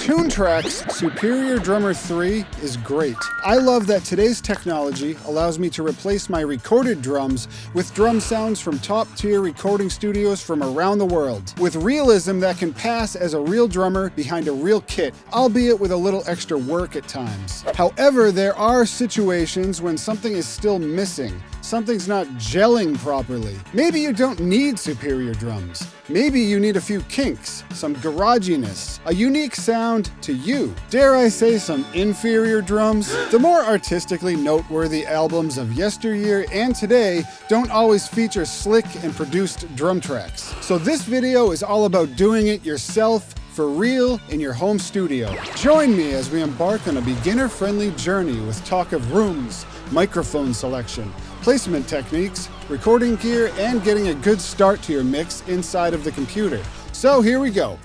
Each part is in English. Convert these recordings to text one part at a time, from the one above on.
Toontrack's Superior Drummer 3 is great. I love that today's technology allows me to replace my recorded drums with drum sounds from top-tier recording studios from around the world, with realism that can pass as a real drummer behind a real kit, albeit with a little extra work at times. However, there are situations when something is still missing. Something's not gelling properly. Maybe you don't need superior drums. Maybe you need a few kinks, some garaginess, a unique sound to you. Dare I say some inferior drums? The more artistically noteworthy albums of yesteryear and today don't always feature slick and produced drum tracks. So this video is all about doing it yourself, for real, in your home studio. Join me as we embark on a beginner-friendly journey with talk of rooms, microphone selection, placement techniques, recording gear, and getting a good start to your mix inside of the computer. So here we go.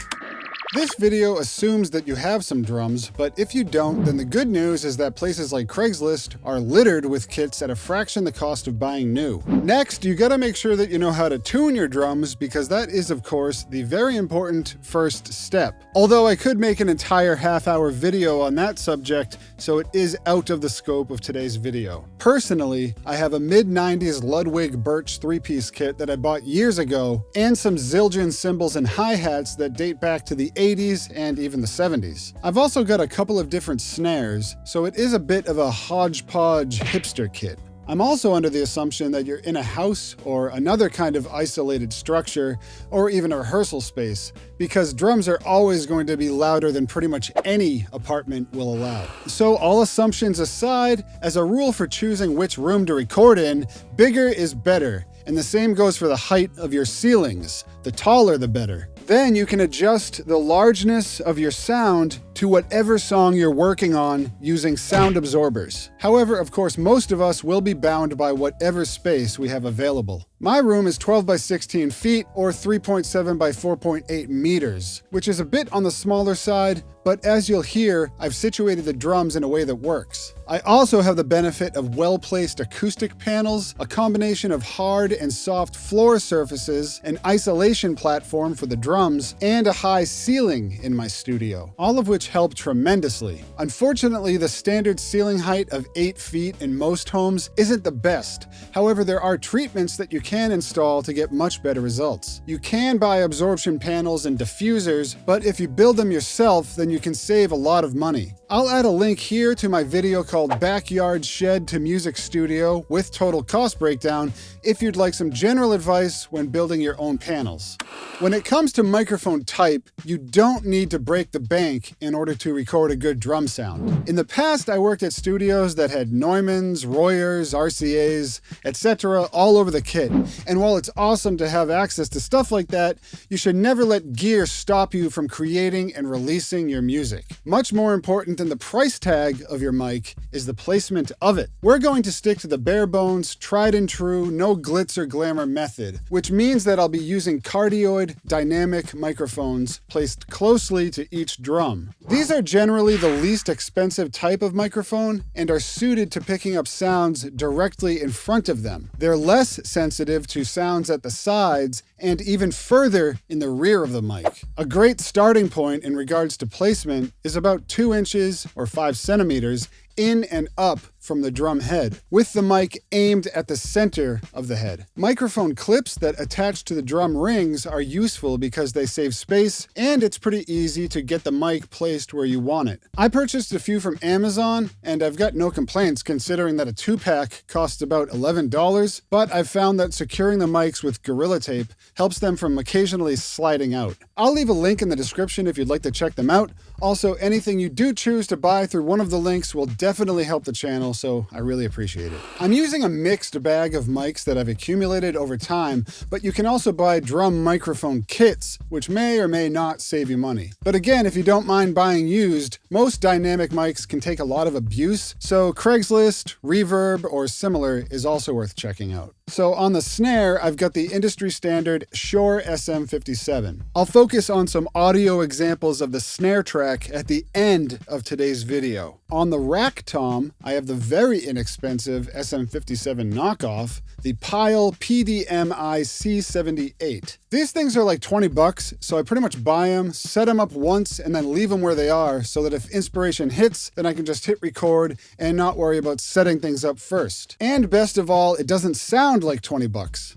This video assumes that you have some drums, but if you don't, then the good news is that places like Craigslist are littered with kits at a fraction the cost of buying new. Next, you gotta make sure that you know how to tune your drums, because that is, of course, the very important first step. Although I could make an entire half-hour video on that subject, so it is out of the scope of today's video. Personally, I have a mid-90s Ludwig Birch 3-piece kit that I bought years ago, and some Zildjian cymbals and hi-hats that date back to the 80s and even the 70s. I've also got a couple of different snares, so it is a bit of a hodgepodge hipster kit. I'm also under the assumption that you're in a house or another kind of isolated structure, or even a rehearsal space, because drums are always going to be louder than pretty much any apartment will allow. So all assumptions aside, as a rule for choosing which room to record in, bigger is better. And the same goes for the height of your ceilings. The taller, the better. Then you can adjust the largeness of your sound to whatever song you're working on using sound absorbers. However, of course, most of us will be bound by whatever space we have available. My room is 12 by 16 feet or 3.7 by 4.8 meters, which is a bit on the smaller side, but as you'll hear, I've situated the drums in a way that works. I also have the benefit of well-placed acoustic panels, a combination of hard and soft floor surfaces, an isolation platform for the drums, and a high ceiling in my studio, all of which help tremendously. Unfortunately, the standard ceiling height of 8 feet in most homes isn't the best. However, there are treatments that you can install to get much better results. You can buy absorption panels and diffusers, but if you build them yourself, then you can save a lot of money. I'll add a link here to my video called Backyard Shed to Music Studio with total cost breakdown if you'd like some general advice when building your own panels. When it comes to microphone type, you don't need to break the bank in order to record a good drum sound. In the past, I worked at studios that had Neumanns, Royers, RCAs, etc. all over the kit. And while it's awesome to have access to stuff like that, you should never let gear stop you from creating and releasing your music. Much more important than the price tag of your mic is the placement of it. We're going to stick to the bare bones, tried and true, no glitz or glamour method, which means that I'll be using cardioid dynamic microphones placed closely to each drum. These are generally the least expensive type of microphone and are suited to picking up sounds directly in front of them. They're less sensitive to sounds at the sides and even further in the rear of the mic. A great starting point in regards to placement is about 2 inches or 5 centimeters in and up from the drum head, with the mic aimed at the center of the head. Microphone clips that attach to the drum rings are useful because they save space, and it's pretty easy to get the mic placed where you want it. I purchased a few from Amazon, and I've got no complaints considering that a 2-pack costs about $11, but I've found that securing the mics with Gorilla Tape helps them from occasionally sliding out. I'll leave a link in the description if you'd like to check them out. Also, anything you do choose to buy through one of the links will definitely help the channel, so I really appreciate it. I'm using a mixed bag of mics that I've accumulated over time, but you can also buy drum microphone kits, which may or may not save you money. But again, if you don't mind buying used, most dynamic mics can take a lot of abuse, so Craigslist, Reverb, or similar is also worth checking out. So on the snare, I've got the industry standard Shure SM57. I'll focus on some audio examples of the snare track at the end of today's video. On the rack tom, I have the very inexpensive SM57 knockoff, the Pyle PDMI C78. These things are like 20 bucks, so I pretty much buy them, set them up once, and then leave them where they are so that if inspiration hits, then I can just hit record and not worry about setting things up first. And best of all, it doesn't sound like 20 bucks.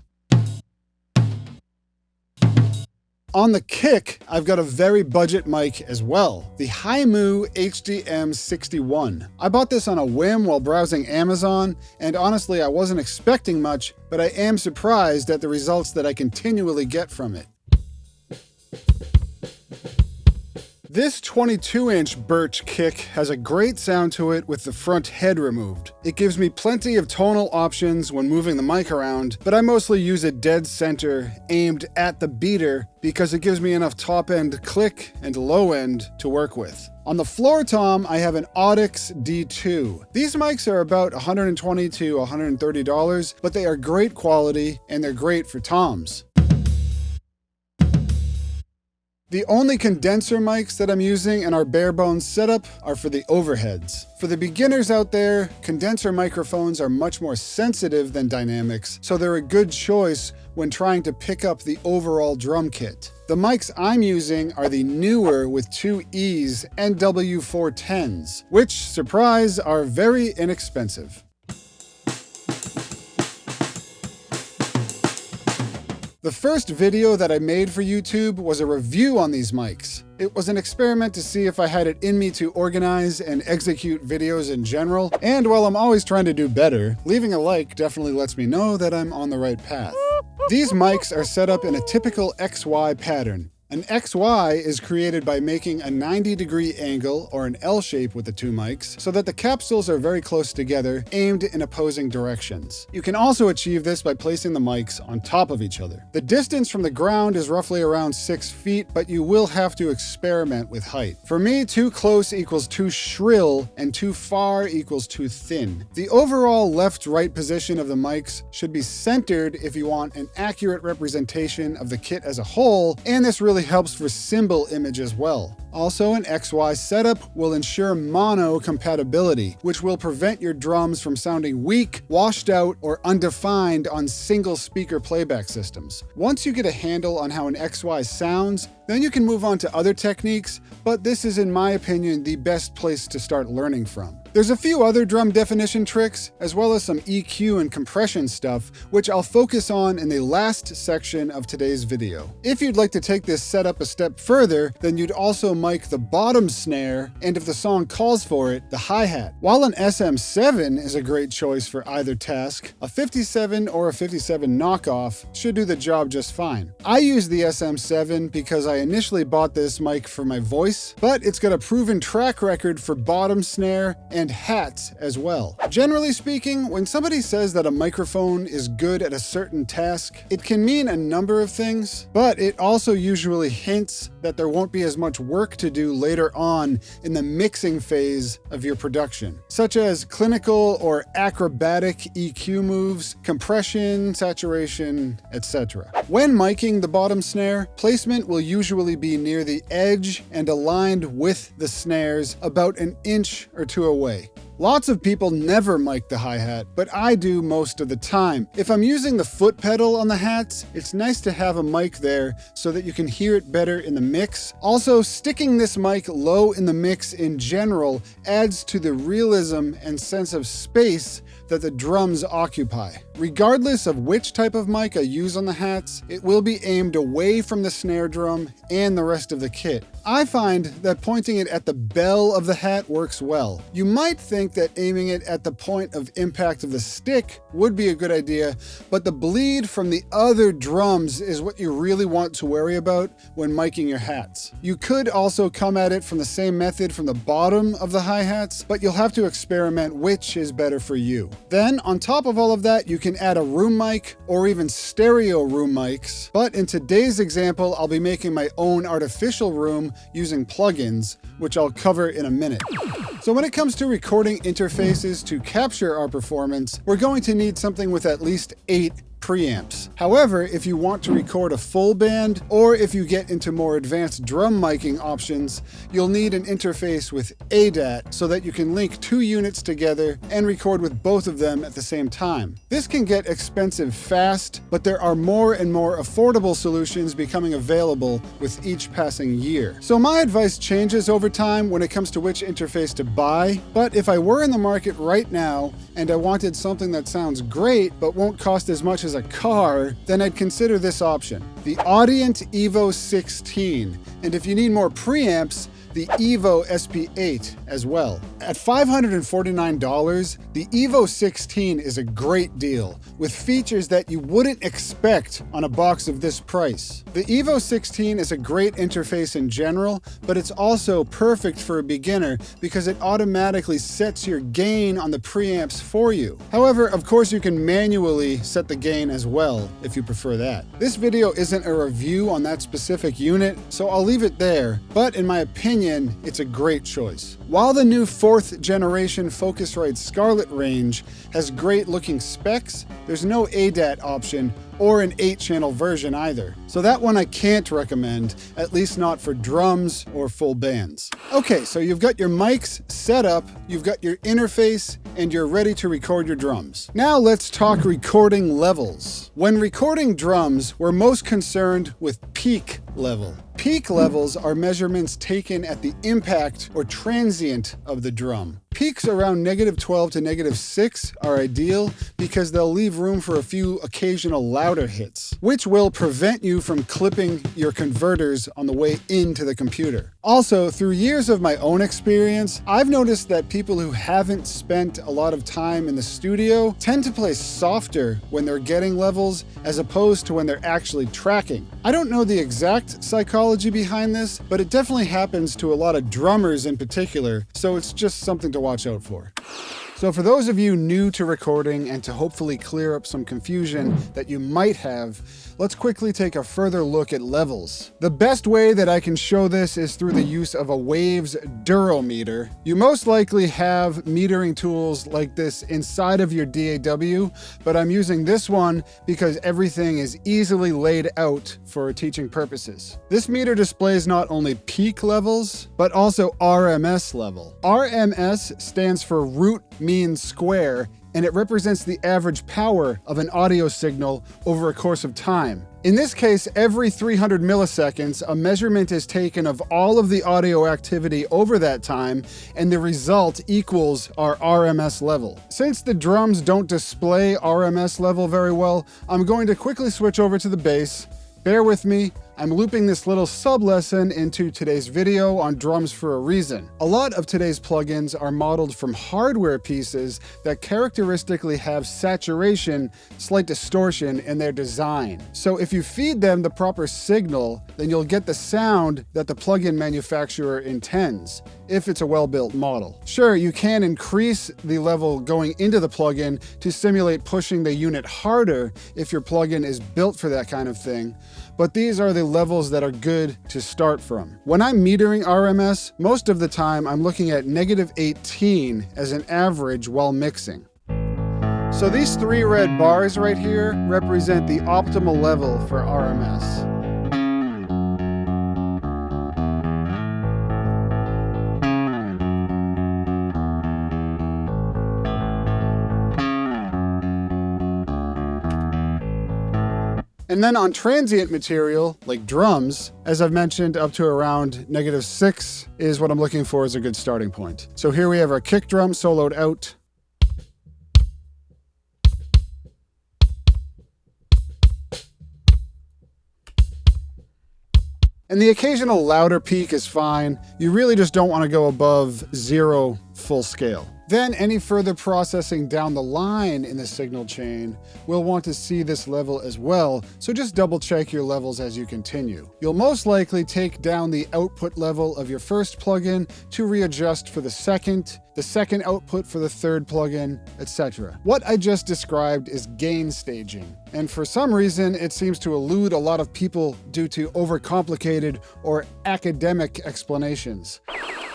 On the kick, I've got a very budget mic as well, the Haimu HDM61. I bought this on a whim while browsing Amazon, and honestly I wasn't expecting much, but I am surprised at the results that I continually get from it. This 22-inch birch kick has a great sound to it with the front head removed. It gives me plenty of tonal options when moving the mic around, but I mostly use it dead center, aimed at the beater, because it gives me enough top-end click and low-end to work with. On the floor tom, I have an Audix D2. These mics are about $120 to $130, but they are great quality and they're great for toms. The only condenser mics that I'm using in our bare bones setup are for the overheads. For the beginners out there, condenser microphones are much more sensitive than dynamics, so they're a good choice when trying to pick up the overall drum kit. The mics I'm using are the newer with 2 E's NW410s, which, surprise, are very inexpensive. The first video that I made for YouTube was a review on these mics. It was an experiment to see if I had it in me to organize and execute videos in general, and while I'm always trying to do better, leaving a like definitely lets me know that I'm on the right path. These mics are set up in a typical XY pattern. An XY is created by making a 90-degree angle or an L shape with the two mics so that the capsules are very close together, aimed in opposing directions. You can also achieve this by placing the mics on top of each other. The distance from the ground is roughly around 6 feet, but you will have to experiment with height. For me, too close equals too shrill, and too far equals too thin. The overall left-right position of the mics should be centered if you want an accurate representation of the kit as a whole, and this really helps for symbol image as well. Also, an XY setup will ensure mono compatibility, which will prevent your drums from sounding weak, washed out, or undefined on single speaker playback systems. Once you get a handle on how an XY sounds, then you can move on to other techniques, but this is, in my opinion, the best place to start learning from. There's a few other drum definition tricks, as well as some EQ and compression stuff, which I'll focus on in the last section of today's video. If you'd like to take this setup a step further, then you'd also mic the bottom snare, and if the song calls for it, the hi-hat. While an SM7 is a great choice for either task, a 57 or a 57 knockoff should do the job just fine. I use the SM7 because I initially bought this mic for my voice, but it's got a proven track record for bottom snare and hats as well. Generally speaking, when somebody says that a microphone is good at a certain task, it can mean a number of things, but it also usually hints that there won't be as much work to do later on in the mixing phase of your production, such as clinical or acrobatic EQ moves, compression, saturation, etc. When miking the bottom snare, placement will usually be near the edge and aligned with the snares about an inch or two away. Lots of people never mic the hi-hat, but I do most of the time. If I'm using the foot pedal on the hats, it's nice to have a mic there so that you can hear it better in the mix. Also, sticking this mic low in the mix in general adds to the realism and sense of space that the drums occupy. Regardless of which type of mic I use on the hats, it will be aimed away from the snare drum and the rest of the kit. I find that pointing it at the bell of the hat works well. You might think that aiming it at the point of impact of the stick would be a good idea, but the bleed from the other drums is what you really want to worry about when miking your hats. You could also come at it from the same method from the bottom of the hi-hats, but you'll have to experiment which is better for you. Then, on top of all of that, you can add a room mic or even stereo room mics, but in today's example, I'll be making my own artificial room using plugins, which I'll cover in a minute. So when it comes to recording interfaces to capture our performance, we're going to need something with at least 8 preamps. However, if you want to record a full band, or if you get into more advanced drum miking options, you'll need an interface with ADAT so that you can link 2 units together and record with both of them at the same time. This can get expensive fast, but there are more and more affordable solutions becoming available with each passing year. So my advice changes over time when it comes to which interface to buy, but if I were in the market right now and I wanted something that sounds great but won't cost as much as a car, then I'd consider this option, the Audient Evo 16. And if you need more preamps, the Evo SP8 as well. At $549, the Evo 16 is a great deal, with features that you wouldn't expect on a box of this price. The Evo 16 is a great interface in general, but it's also perfect for a beginner because it automatically sets your gain on the preamps for you. However, of course you can manually set the gain as well if you prefer that. This video isn't a review on that specific unit, so I'll leave it there, but in my opinion, it's a great choice. While the new 4th generation Focusrite Scarlett range has great looking specs, there's no ADAT option or an 8-channel version either. So that one I can't recommend, at least not for drums or full bands. Okay, so you've got your mics set up, you've got your interface, and you're ready to record your drums. Now let's talk recording levels. When recording drums, we're most concerned with peak level. Peak levels are measurements taken at the impact or transient of the drum. Peaks around -12 to -6 are ideal because they'll leave room for a few occasional louder hits, which will prevent you from clipping your converters on the way into the computer. Also, through years of my own experience, I've noticed that people who haven't spent a lot of time in the studio tend to play softer when they're getting levels as opposed to when they're actually tracking. I don't know the exact psychology behind this, but it definitely happens to a lot of drummers in particular, so it's just something to watch out for. So for those of you new to recording and to hopefully clear up some confusion that you might have, let's quickly take a further look at levels. The best way that I can show this is through the use of a Waves Durometer. You most likely have metering tools like this inside of your DAW, but I'm using this one because everything is easily laid out for teaching purposes. This meter displays not only peak levels, but also RMS level. RMS stands for root mean square, and it represents the average power of an audio signal over a course of time. In this case, every 300 milliseconds, a measurement is taken of all of the audio activity over that time, and the result equals our RMS level. Since the drums don't display RMS level very well, I'm going to quickly switch over to the bass. Bear with me. I'm looping this little sub-lesson into today's video on drums for a reason. A lot of today's plugins are modeled from hardware pieces that characteristically have saturation, slight distortion in their design. So if you feed them the proper signal, then you'll get the sound that the plugin manufacturer intends, if it's a well-built model. Sure, you can increase the level going into the plugin to simulate pushing the unit harder if your plugin is built for that kind of thing, but these are the levels that are good to start from. When I'm metering RMS, most of the time I'm looking at -18 as an average while mixing. So these 3 red bars right here represent the optimal level for RMS. And then on transient material, like drums, as I've mentioned, up to around -6 is what I'm looking for as a good starting point. So here we have our kick drum soloed out. And the occasional louder peak is fine. You really just don't want to go above 0 full scale. Then any further processing down the line in the signal chain, we'll want to see this level as well, so just double check your levels as you continue. You'll most likely take down the output level of your first plugin to readjust for the second output for the third plugin, etc. What I just described is gain staging, and for some reason it seems to elude a lot of people due to overcomplicated or academic explanations.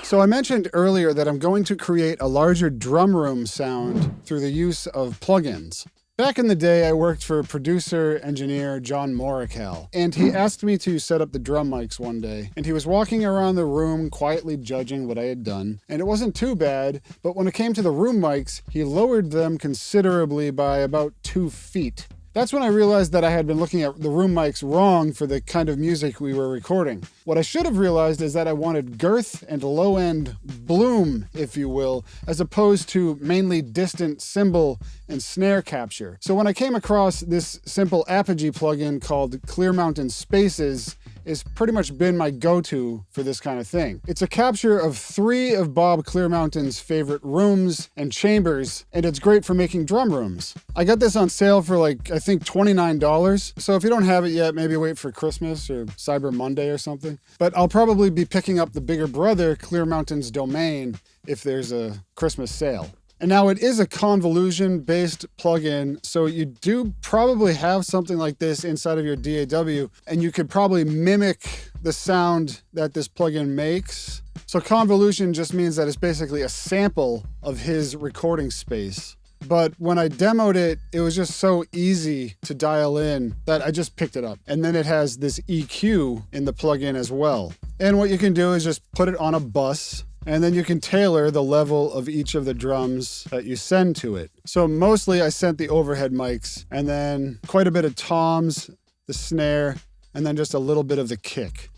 So I mentioned earlier that I'm going to create a larger drum room sound through the use of plugins. Back in the day, I worked for producer engineer John Morikawa, and he asked me to set up the drum mics one day, and he was walking around the room quietly judging what I had done, and it wasn't too bad, but when it came to the room mics, he lowered them considerably by about 2 feet. That's when I realized that I had been looking at the room mics wrong for the kind of music we were recording. What I should have realized is that I wanted girth and low-end bloom, if you will, as opposed to mainly distant cymbal and snare capture. So when I came across this simple Apogee plugin called Clear Mountain Spaces, it's pretty much been my go-to for this kind of thing. It's a capture of 3 of Bob Clearmountain's favorite rooms and chambers, and it's great for making drum rooms. I got this on sale for I think $29. So if you don't have it yet, maybe wait for Christmas or Cyber Monday or something. But I'll probably be picking up the bigger brother, Clearmountain's Domain, if there's a Christmas sale. And now it is a convolution-based plugin, so you do probably have something like this inside of your DAW, and you could probably mimic the sound that this plugin makes. So convolution just means that it's basically a sample of his recording space. But when I demoed it, it was just so easy to dial in that I just picked it up. And then it has this EQ in the plugin as well. And what you can do is just put it on a bus, and then you can tailor the level of each of the drums that you send to it. So mostly I sent the overhead mics, and then quite a bit of toms, the snare, and then just a little bit of the kick.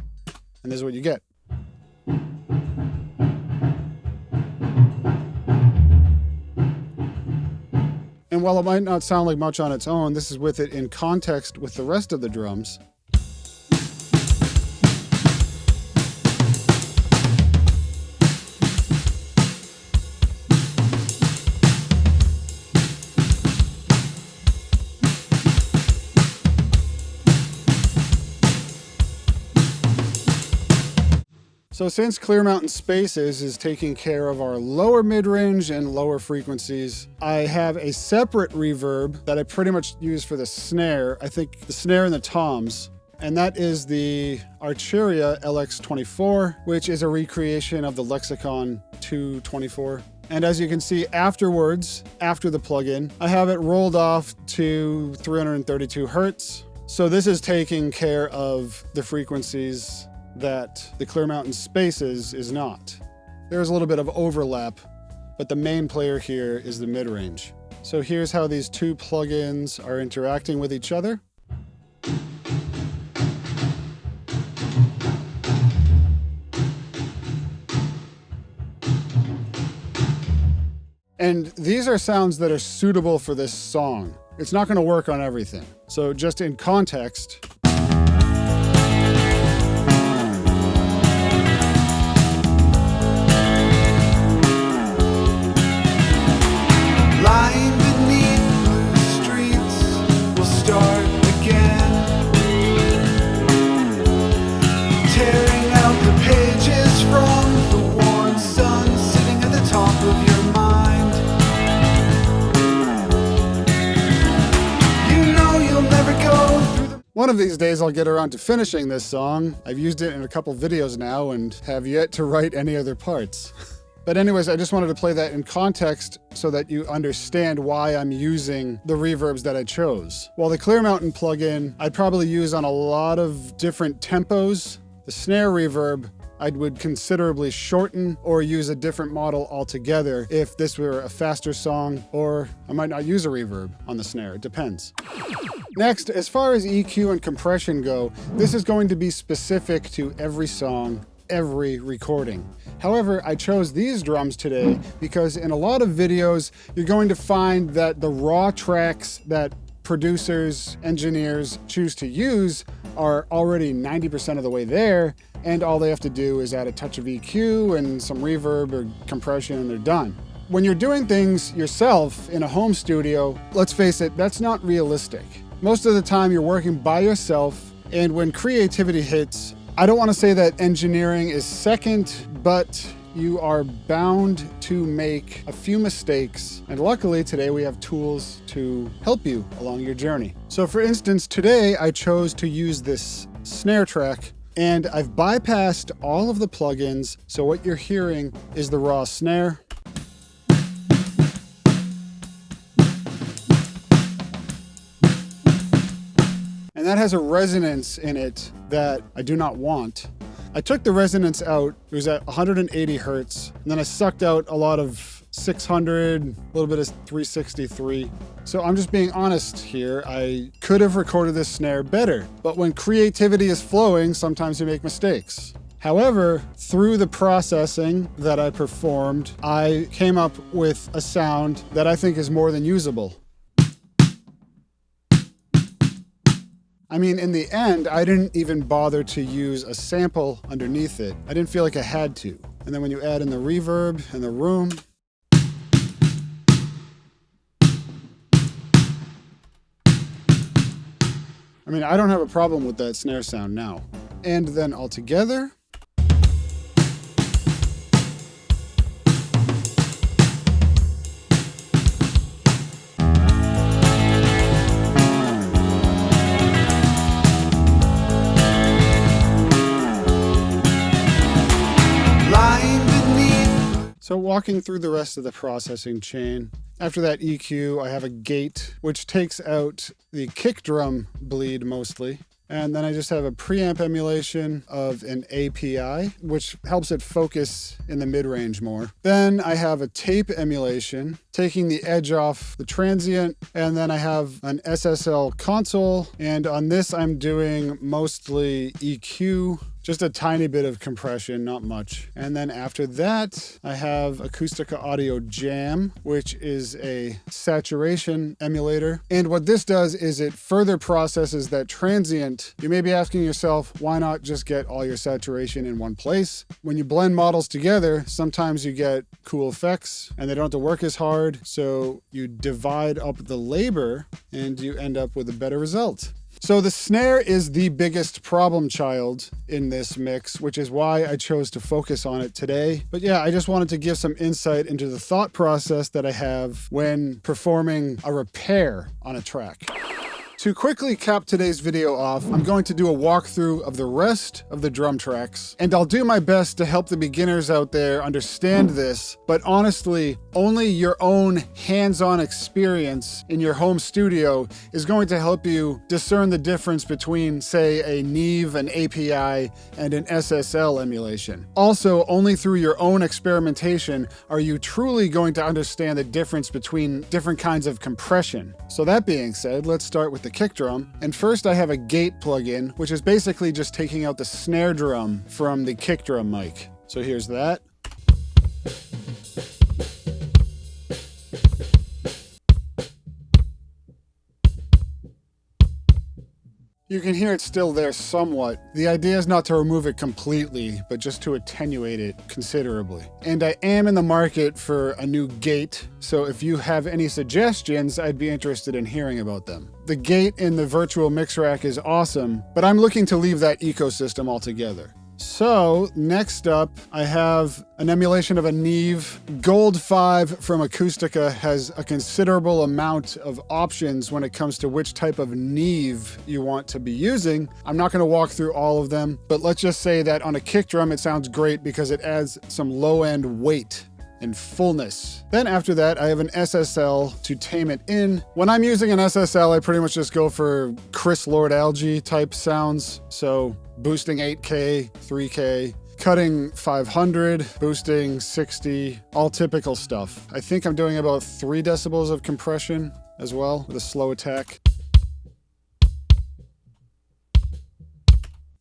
And this is what you get. And while it might not sound like much on its own, this is with it in context with the rest of the drums. So since Clear Mountain Spaces is taking care of our lower mid-range and lower frequencies, I have a separate reverb that I pretty much use for the snare. I think the snare and the toms. And that is the Archeria LX24, which is a recreation of the Lexicon 224. And as you can see afterwards, after the plugin, I have it rolled off to 332 Hertz. So this is taking care of the frequencies that the Clear Mountain Spaces is not. There's a little bit of overlap, but the main player here is the mid-range. So here's how these 2 plugins are interacting with each other. And these are sounds that are suitable for this song. It's not going to work on everything. So just in context, one of these days I'll get around to finishing this song. I've used it in a couple videos now and have yet to write any other parts. But anyways, I just wanted to play that in context so that you understand why I'm using the reverbs that I chose. While the Clear Mountain plugin, I'd probably use on a lot of different tempos. The snare reverb, I would considerably shorten or use a different model altogether if this were a faster song, or I might not use a reverb on the snare, it depends. Next, as far as EQ and compression go, this is going to be specific to every song, every recording. However, I chose these drums today because in a lot of videos, you're going to find that the raw tracks that producers, engineers choose to use are already 90% of the way there, and all they have to do is add a touch of EQ and some reverb or compression and they're done. When you're doing things yourself in a home studio, let's face it, that's not realistic. Most of the time you're working by yourself, and when creativity hits, I don't want to say that engineering is second, but you are bound to make a few mistakes. And luckily today we have tools to help you along your journey. So for instance, today I chose to use this snare track And I've bypassed all of the plugins, so what you're hearing is the raw snare. And that has a resonance in it that I do not want. I took the resonance out, it was at 180 Hertz, and then I sucked out a lot of 600, a little bit of 363. So I'm just being honest here, I could have recorded this snare better, but when creativity is flowing, sometimes you make mistakes. However, through the processing that I performed, I came up with a sound that I think is more than usable. I mean, in the end, I didn't even bother to use a sample underneath it. I didn't feel like I had to. And then when you add in the reverb and the room, I mean, I don't have a problem with that snare sound now. And then altogether, so walking through the rest of the processing chain, after that EQ, I have a gate, which takes out the kick drum bleed mostly. And then I just have a preamp emulation of an API, which helps it focus in the mid-range more. Then I have a tape emulation, taking the edge off the transient. And then I have an SSL console. And on this, I'm doing mostly EQ, just a tiny bit of compression, not much. And then after that, I have Acoustica Audio Jam, which is a saturation emulator. And what this does is it further processes that transient. You may be asking yourself, why not just get all your saturation in one place? When you blend models together, sometimes you get cool effects and they don't have to work as hard. So you divide up the labor and you end up with a better result. So the snare is the biggest problem child in this mix, which is why I chose to focus on it today. But yeah, I just wanted to give some insight into the thought process that I have when performing a repair on a track. To quickly cap today's video off, I'm going to do a walkthrough of the rest of the drum tracks, and I'll do my best to help the beginners out there understand this, but honestly, only your own hands-on experience in your home studio is going to help you discern the difference between, say, a Neve, an API, and an SSL emulation. Also, only through your own experimentation are you truly going to understand the difference between different kinds of compression. So that being said, let's start with the kick drum. And first I have a gate plugin, which is basically just taking out the snare drum from the kick drum mic. So here's that. You can hear it still there somewhat. The idea is not to remove it completely, but just to attenuate it considerably. And I am in the market for a new gate, so if you have any suggestions, I'd be interested in hearing about them. The gate in the virtual mix rack is awesome, but I'm looking to leave that ecosystem altogether. So next up, I have an emulation of a Neve. Gold 5 from Acoustica has a considerable amount of options when it comes to which type of Neve you want to be using. I'm not going to walk through all of them, but let's just say that on a kick drum, it sounds great because it adds some low-end weight and fullness. Then after that, I have an SSL to tame it in. When I'm using an SSL, I pretty much just go for Chris Lord-Alge type sounds. So boosting 8K, 3K, cutting 500, boosting 60, all typical stuff. I think I'm doing about 3 decibels of compression as well with a slow attack.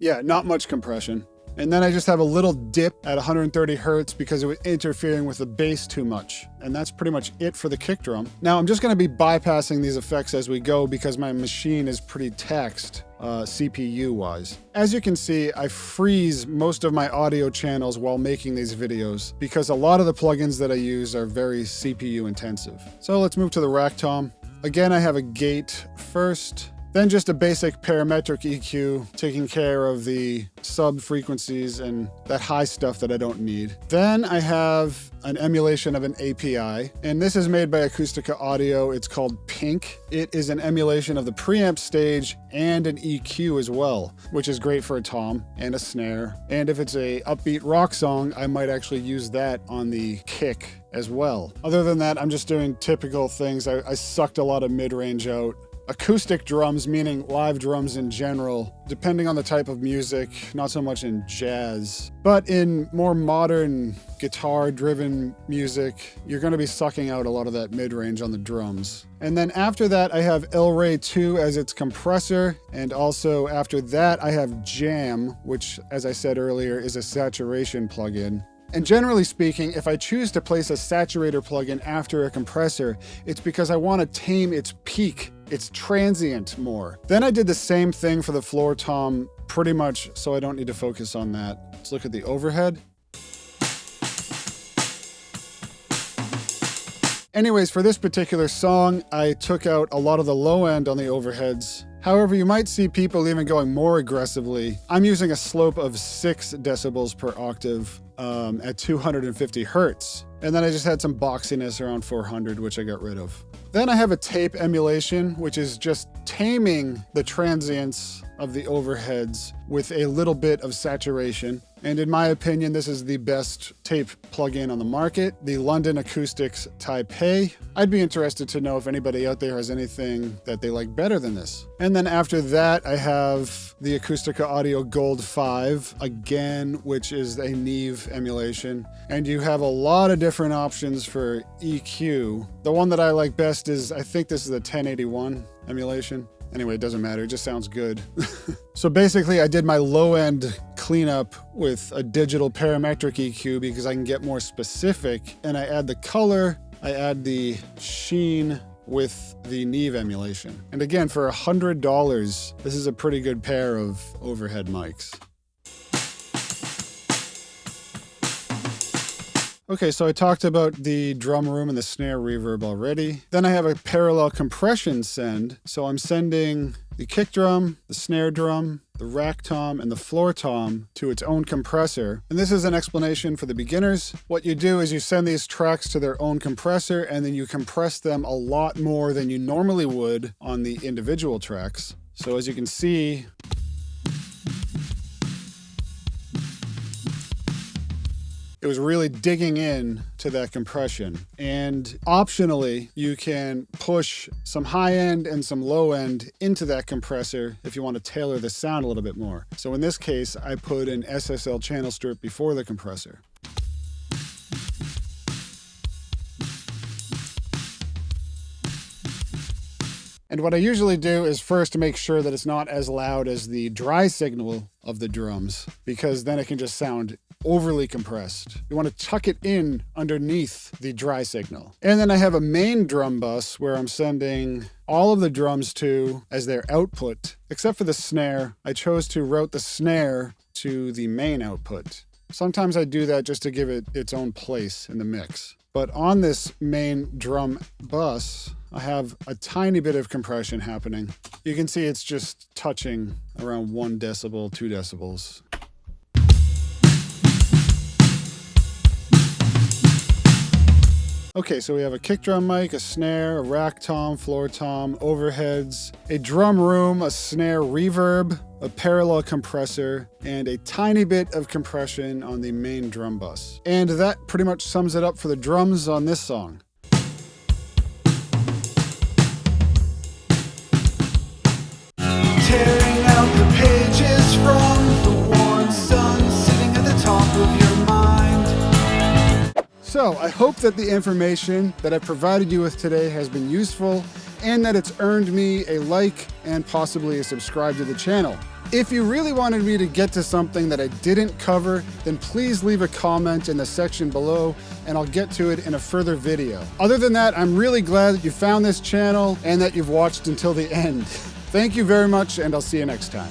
Yeah, not much compression. And then I just have a little dip at 130 Hertz because it was interfering with the bass too much. And that's pretty much it for the kick drum. Now I'm just gonna be bypassing these effects as we go because my machine is pretty taxed CPU wise. As you can see, I freeze most of my audio channels while making these videos because a lot of the plugins that I use are very CPU intensive. So let's move to the rack tom. Again, I have a gate first. Then just a basic parametric EQ, taking care of the sub frequencies and that high stuff that I don't need. Then I have an emulation of an API, and this is made by Acoustica Audio. It's called Pink. It is an emulation of the preamp stage and an EQ as well, which is great for a tom and a snare. And if it's a upbeat rock song, I might actually use that on the kick as well. Other than that, I'm just doing typical things. I sucked a lot of mid-range out. Acoustic drums, meaning live drums in general, depending on the type of music, not so much in jazz. But in more modern guitar-driven music, you're going to be sucking out a lot of that mid-range on the drums. And then after that, I have El-Ray 2 as its compressor, and also after that, I have Jam, which, as I said earlier, is a saturation plugin. And generally speaking, if I choose to place a saturator plugin after a compressor, it's because I want to tame its peak, its transient more. Then I did the same thing for the floor tom, pretty much, so I don't need to focus on that. Let's look at the overhead. Anyways, for this particular song, I took out a lot of the low end on the overheads. However, you might see people even going more aggressively. I'm using a slope of 6 decibels per octave at 250 hertz. And then I just had some boxiness around 400, which I got rid of. Then I have a tape emulation, which is just taming the transients of the overheads with a little bit of saturation. And in my opinion, this is the best tape plugin on the market, the London Acoustics Taipei. I'd be interested to know if anybody out there has anything that they like better than this. And then after that, I have the Acoustica Audio Gold 5, again, which is a Neve emulation. And you have a lot of different options for EQ. The one that I like best is, I think this is the 1081 emulation. Anyway, it doesn't matter, it just sounds good. So basically, I did my low-end cleanup with a digital parametric EQ because I can get more specific, and I add the color, I add the sheen with the Neve emulation. And again, for $100, this is a pretty good pair of overhead mics. Okay, so I talked about the drum room and the snare reverb already. Then I have a parallel compression send. So I'm sending the kick drum, the snare drum, the rack tom, and the floor tom to its own compressor. And this is an explanation for the beginners. What you do is you send these tracks to their own compressor, and then you compress them a lot more than you normally would on the individual tracks. So as you can see, it was really digging in to that compression. And optionally, you can push some high end and some low end into that compressor if you want to tailor the sound a little bit more. So in this case, I put an SSL channel strip before the compressor. And what I usually do is first make sure that it's not as loud as the dry signal of the drums, because then it can just sound overly compressed. You want to tuck it in underneath the dry signal. And then I have a main drum bus where I'm sending all of the drums to as their output, except for the snare. I chose to route the snare to the main output. Sometimes I do that just to give it its own place in the mix. But on this main drum bus, I have a tiny bit of compression happening. You can see it's just touching around 1 decibel, 2 decibels. Okay, so we have a kick drum mic, a snare, a rack tom, floor tom, overheads, a drum room, a snare reverb, a parallel compressor, and a tiny bit of compression on the main drum bus. And that pretty much sums it up for the drums on this song. Tearing out the pages from the warm sun, sitting at the top of your mind. So I hope that the information that I provided you with today has been useful and that it's earned me a like and possibly a subscribe to the channel. If you really wanted me to get to something that I didn't cover, then please leave a comment in the section below and I'll get to it in a further video. Other than that, I'm really glad that you found this channel and that you've watched until the end. Thank you very much, and I'll see you next time.